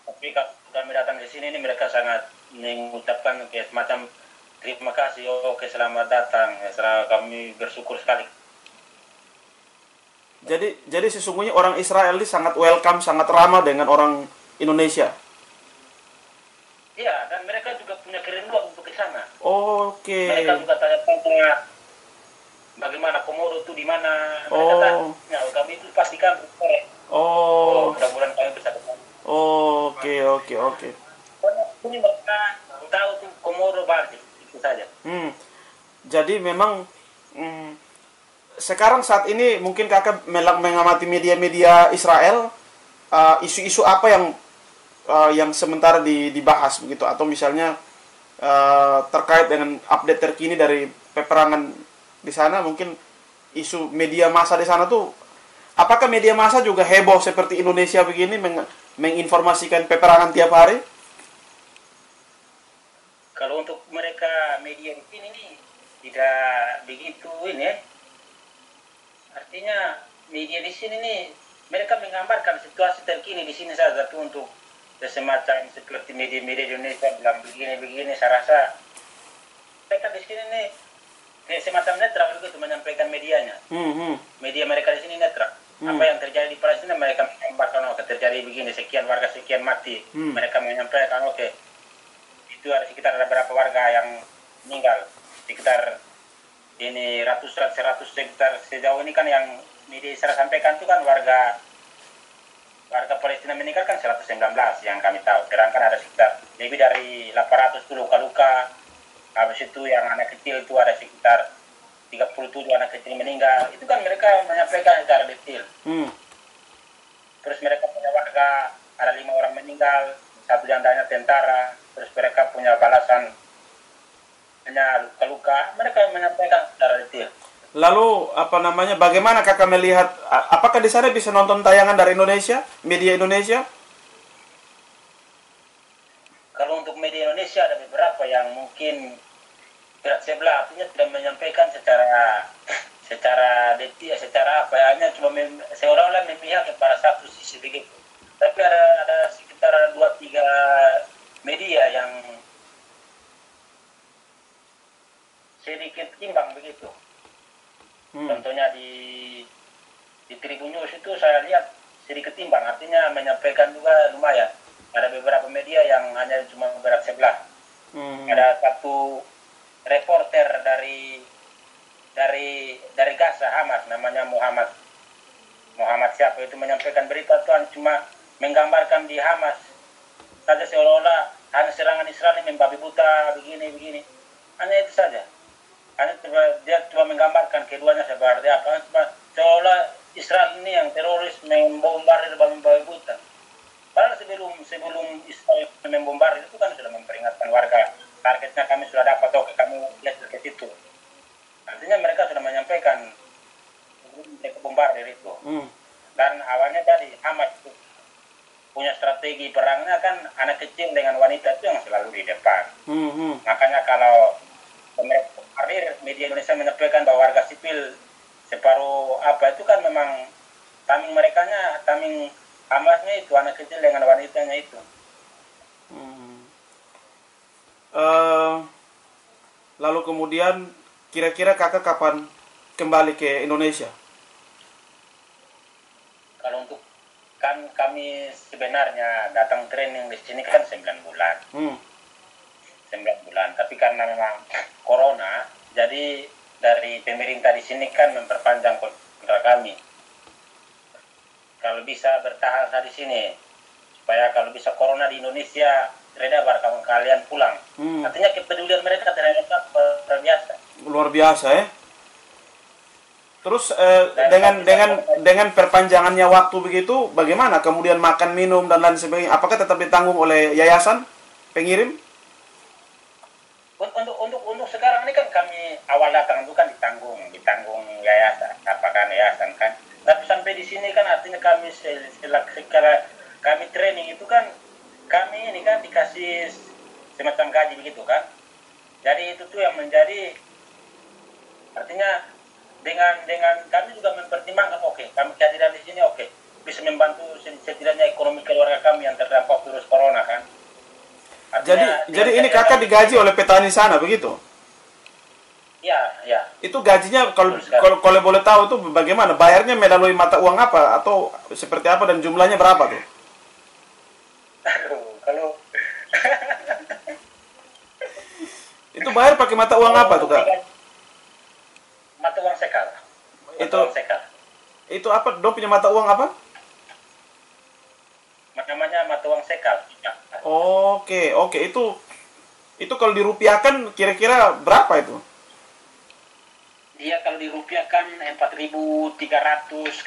Tapi kalau kami datang ke sini ini mereka sangat mengucapkan semacam terima kasih, selamat datang. Kami bersyukur sekali. Jadi sesungguhnya orang Israel ini sangat welcome, sangat ramah dengan orang Indonesia. Iya, dan mereka juga punya kerinduan untuk ke sana. Oke. Mereka juga tanya-tanya bagaimana Komodo itu di mana. Mereka tanya, kami itu pasti kampung sore. Mudah-mudahan kami bisa ketemu. Oke. Ini mereka tahu tuh Komodo Bali, itu saja. Jadi memang sekarang saat ini mungkin kakak mengamati media-media Israel, isu-isu apa yang sementara dibahas begitu, atau misalnya terkait dengan update terkini dari peperangan di sana, mungkin isu media massa di sana tuh, apakah media massa juga heboh seperti Indonesia begini menginformasikan peperangan tiap hari? Kalau untuk mereka media di sini nih tidak begitu ini. Artinya media di sini nih mereka menggambarkan situasi terkini di sini saja, tapi untuk semacam seperti media-media Indonesia bilang begini-begini, saya rasa mereka di sini nih semacam netral begitu menyampaikan medianya. Media mereka di sini netral. Apa yang terjadi di Palestina mereka menggambarkan, oke terjadi begini, sekian warga sekian mati. Mereka menyampaikan oke itu ada sekitar ada berapa warga yang meninggal, sekitar ini ratusan 100 sekitar sejauh ini kan yang media saya sampaikan itu kan warga Palestina meninggal kan 119 yang kami tahu, sedangkan ada sekitar lebih dari 800 luka-luka. Habis itu yang anak kecil itu ada sekitar 37 anak kecil meninggal. Itu kan mereka menyampaikan secara detail. Terus mereka punya warga ada 5 orang meninggal, 1 diantaranya tentara. Terus mereka punya balasan hanya luka-luka. Mereka menyampaikan secara detail. Lalu bagaimana kakak melihat, apakah di sana bisa nonton tayangan dari Indonesia, media Indonesia? Kalau untuk media Indonesia ada beberapa yang mungkin berat sebelah, artinya tidak menyampaikan secara detail, secara apa, hanya cuma seolah-olah memihak kepada satu sisi begitu. Tapi ada sekitar 2-3 media yang sedikit imbang begitu. Contohnya di Tribun News itu saya lihat sedikit imbang, artinya menyampaikan juga lumayan. Ada beberapa media yang hanya cuma berat sebelah. Ada satu reporter dari Gaza, Hamas, namanya Muhammad siapa itu, menyampaikan berita Tuhan cuma menggambarkan di Hamas saja seolah-olah hanya serangan Israel membabi buta begini. Hanya itu saja. Hanya dia cuma menggambarkan keduanya seperti apa, seolah Israel ini yang teroris membombardir babi buta. Padahal sebelum Israel membombardir itu kan sudah memperingatkan warga, targetnya kami sudah dapat, oke kami lihat ke situ. Artinya mereka sudah menyampaikan mereka bombardir itu. Dan awalnya tadi Hamas itu punya strategi perangnya kan anak kecil dengan wanita itu yang selalu di depan. Makanya kalau media Indonesia menyampaikan bahwa warga sipil separuh apa itu kan memang taming Hamasnya itu anak kecil dengan wanitanya itu. Lalu kemudian kira-kira kakak kapan kembali ke Indonesia? Kalau untuk kan kami sebenarnya datang training di sini kan 9 bulan. 9 bulan, tapi karena memang corona, jadi dari pemerintah di sini kan memperpanjang kontrak kami. Kalau bisa bertahan di sini, supaya kalau bisa corona di Indonesia reda baru kawan kalian pulang. Artinya kepedulian mereka terhadap luar biasa. Luar biasa ya. Terus dengan perpanjangannya waktu begitu, bagaimana kemudian makan minum dan lain sebagainya? Apakah tetap ditanggung oleh yayasan pengirim? Untuk sekarang ini kan kami awal datang itu kan ditanggung yayasan, apakah yayasan kan. Tapi sampai di sini kan artinya kami setelah kami training itu kan kami ini kan dikasih semacam gaji begitu kan. Jadi itu tuh yang menjadi artinya dengan kami juga mempertimbangkan oke, kami kehadiran di sini oke, bisa membantu setidaknya ekonomi keluarga kami yang terdampak virus corona kan. Artinya, jadi ini kakak digaji oleh petani sana begitu? Ya. Itu gajinya kalau boleh tahu itu bagaimana? Bayarnya melalui mata uang apa atau seperti apa dan jumlahnya berapa tuh? Aduh, kalau itu bayar pakai mata uang apa tuh kak? Mata uang sekal. Itu apa? Dong punya mata uang apa? Namanya mata uang sekal. Oke. Itu kalau dirupiahkan kira-kira berapa itu? Dia kalau dirupiahkan 4.300,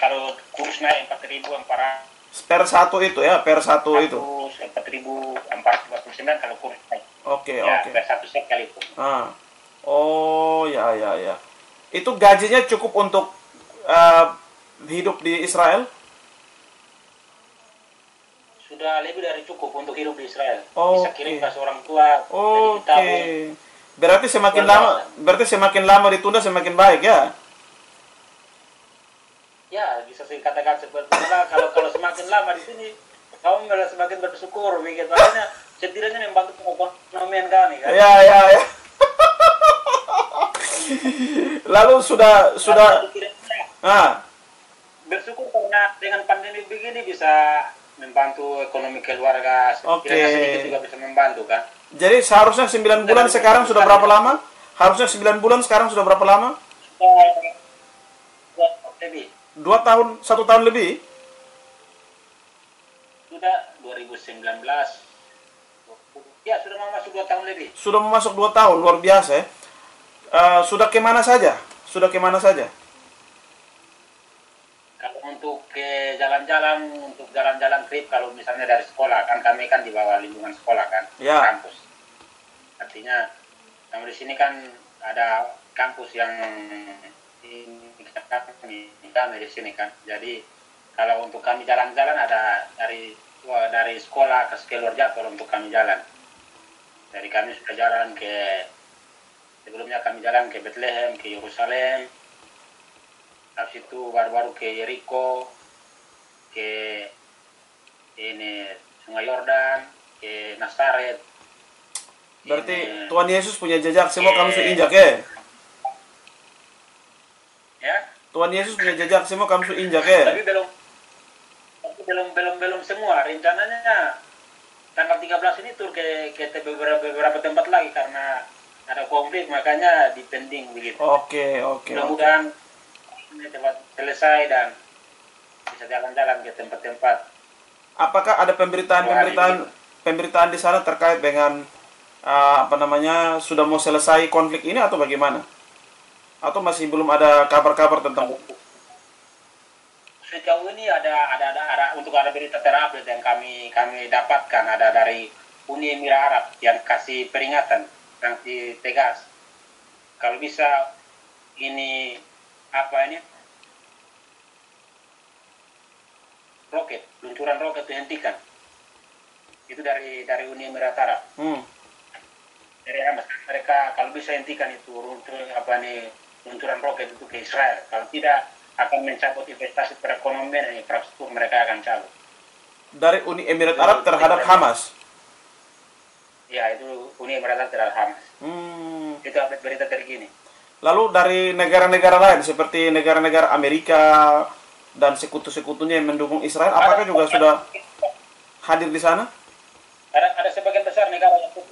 kalau kurs naik 4.400. Per satu itu ya, per satu itu. 4.429 kalau kurs naik. Oke. Per satu sekali itu. Oh, ya. Itu gajinya cukup untuk eh, hidup di Israel? Sudah lebih dari cukup untuk hidup di Israel. Bisa kirim Oke. kasih orang tua, jadi ditabung. Oke. Berarti semakin Luar lama, biasa. berarti semakin lama ditunda semakin baik ya? Ya, bisa saya katakan seperti itulah. Kalau kalau semakin lama di sini, kamu malah semakin bersyukur, begitu. Makanya setidaknya membantu perekonomian kami kan. Ya, ya, ya. Lalu sudah Karena setidaknya ah, bersyukur karena dengan pandemi begini bisa membantu ekonomi keluarga, oke. setidaknya sedikit juga bisa membantu kan. Jadi seharusnya 9 bulan sekarang sudah berapa lama? Harusnya 9 bulan sekarang sudah berapa lama? Sudah lebih. 2 tahun, 1 tahun lebih? Sudah 2019. Ya, sudah mau masuk 2 tahun lebih. Sudah masuk 2 tahun, luar biasa ya. Sudah kemana saja? Sudah kemana saja? Kalau untuk ke jalan-jalan, untuk jalan-jalan trip, kalau misalnya dari sekolah, kan kami kan di bawah lingkungan sekolah kan, Ya. kampus. Artinya, kami di sini kan ada kampus yang kami di sini kan. Jadi, kalau untuk kami jalan-jalan ada dari sekolah ke Skelor Jadwal untuk kami jalan. Dari kami sudah jalan sebelumnya kami jalan ke Bethlehem, ke Yerusalem, habis itu baru-baru ke Jericho, ke ini Sungai Yordan, ke Nazaret. Berarti Ini, Tuhan Yesus punya jejak semua kamu sudah injak ya? ya, Tuhan Yesus punya jejak semua kamu sudah injak ya? tapi belum semua. Rencananya tanggal 13 ini tur ke beberapa tempat lagi karena ada konflik, makanya dipending begitu. Oke, oke, oke. Mudah-mudahan ini cepat selesai dan bisa jalan-jalan ke tempat-tempat. Apakah ada pemberitaan di sana terkait dengan sudah mau selesai konflik ini atau bagaimana? Atau masih belum ada kabar-kabar tentang? Sejauh ini ada untuk ada berita terupdate yang kami dapatkan ada dari Uni Emirat Arab yang kasih peringatan, sanksi tegas. Kalau bisa ini luncuran roket dihentikan. Itu dari Uni Emirat Arab. Dari Hamas, mereka kalau bisa hentikan itu luncuran roket itu ke Israel. Kalau tidak akan mencabut investasi perekonomian dan infrastruktur, mereka akan cabut. Dari Uni Emirat Arab terhadap Hamas? Ya, itu Uni Emirat Arab terhadap Hamas. Itu update berita terkini. Lalu dari negara-negara lain seperti negara-negara Amerika dan sekutu-sekutunya yang mendukung Israel, apakah juga sudah hadir di sana? Ada sebagian besar negara yang ikut.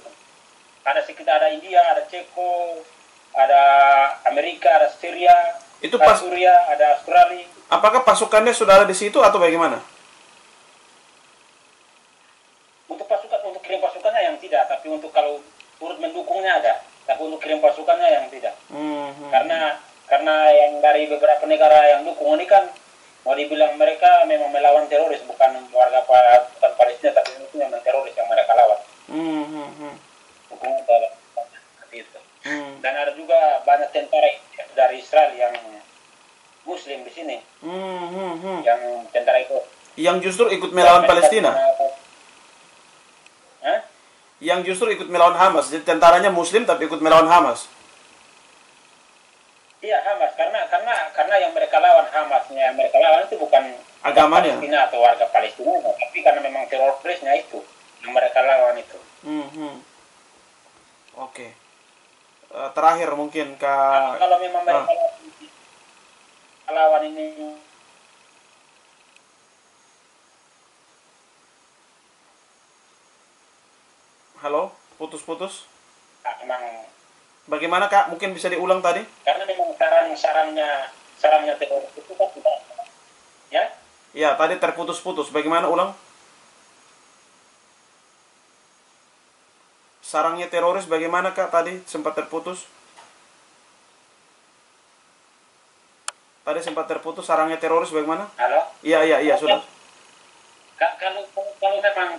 Ada sekitar ada India, ada Ceko, ada Amerika, ada Syria, Itu ada Suria, ada Australia. Apakah pasukannya sudah ada di situ atau bagaimana? Untuk kirim pasukannya yang tidak, tapi untuk kalau turut mendukungnya ada. Tapi untuk kirim pasukannya yang tidak. Karena yang dari beberapa negara yang dukung ini kan mau dibilang mereka memang melawan teroris, bukan bukan Palestina, tapi itu memang teroris yang mereka lawan. Dukung seperti itu. Dan ada juga banyak tentara dari Israel yang Muslim di sini, yang tentara itu. Yang justru ikut melawan Palestina? Yang justru ikut melawan Hamas, jadi tentaranya Muslim tapi ikut melawan Hamas. Iya, Hamas, karena yang mereka lawan Hamasnya, yang mereka lawan itu bukan agamanya Palestina atau warga Palestina, tapi karena memang terorisnya itu yang mereka lawan itu. Oke. Terakhir mungkin kalau memang mereka lawan ini. Halo, putus-putus. Memang. Bagaimana Kak? Mungkin bisa diulang tadi? Karena memang sarangnya teroris itu kan tidak. Ya? Ya, tadi terputus-putus. Bagaimana ulang? Sarangnya teroris bagaimana Kak tadi? Sempat terputus. Tadi sempat terputus, sarangnya teroris bagaimana? Halo? Iya, sudah.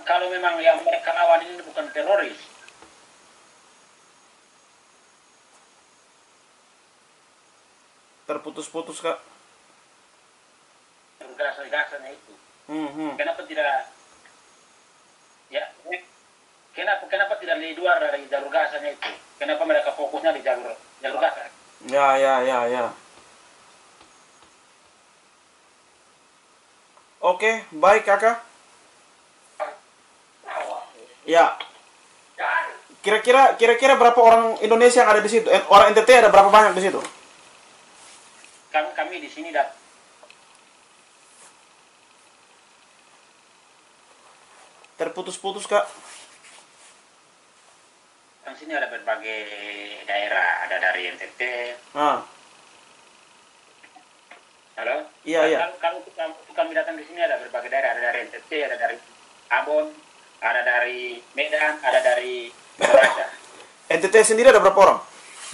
Kalau memang yang mereka lawan ini bukan teroris. Terputus-putus, Kak. Gas-gasnya itu. Kenapa tidak ya? Kenapa tidak di luar dari jalur gasnya itu? Kenapa mereka fokusnya di jalur gas? Ya. Oke, baik Kakak. Ya. Kira-kira berapa orang Indonesia yang ada di situ? Orang NTT ada berapa banyak di situ? Kami di sini Terputus-putus, Kak. Di sini ada berbagai daerah, ada dari NTT. Halo? Iya. Kalau kami datang di sini ada berbagai daerah, ada dari NTT, ada dari Ambon, ada dari Medan, ada dari Toraja. NTT sendiri ada berapa orang?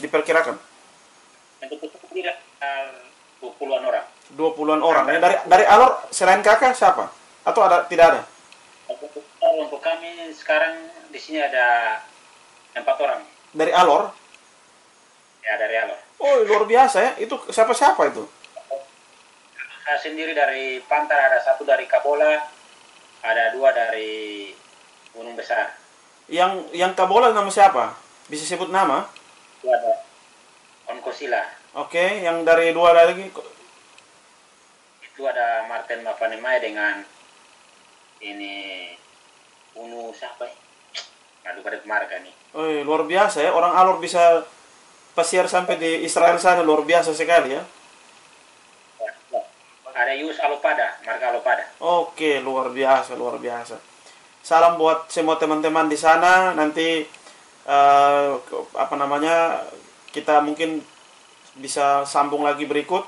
Diperkirakan? NTT sendiri ada 20-an orang. 20-an orang. Dari Alor selain Kakak siapa? Atau tidak ada? Untuk kami sekarang di sini ada 4 orang. Dari Alor? Ya, dari Alor. Oh, luar biasa ya. Itu siapa-siapa itu? Saya sendiri dari Pantar, ada 1 dari Kabola, ada 2 dari Gunung Besar. Yang Kabola nama siapa? Bisa sebut nama? Itu ada Onkosila. Oke, yang dari 2 lagi? Itu ada Martin Mapanemai dengan ini Unu siapa ya? Aduh, pada kemarga nih. Oh, luar biasa ya. Orang Alor bisa pasiar sampai di Israel sana, luar biasa sekali ya. Ada Yus Alopada, marga Alopada. Oke, luar biasa. Salam buat semua teman-teman di sana. Nanti kita mungkin bisa sambung lagi berikut.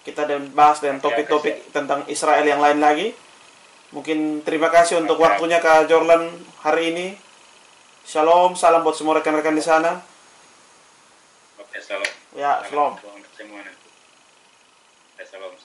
Kita bahas dan topik-topik tentang Israel yang lain lagi. Mungkin terima kasih untuk waktunya Kak Jorlan hari ini. Shalom, salam buat semua rekan-rekan di sana. Oke, salam. Ya, shalom. Semua nanti. Salam.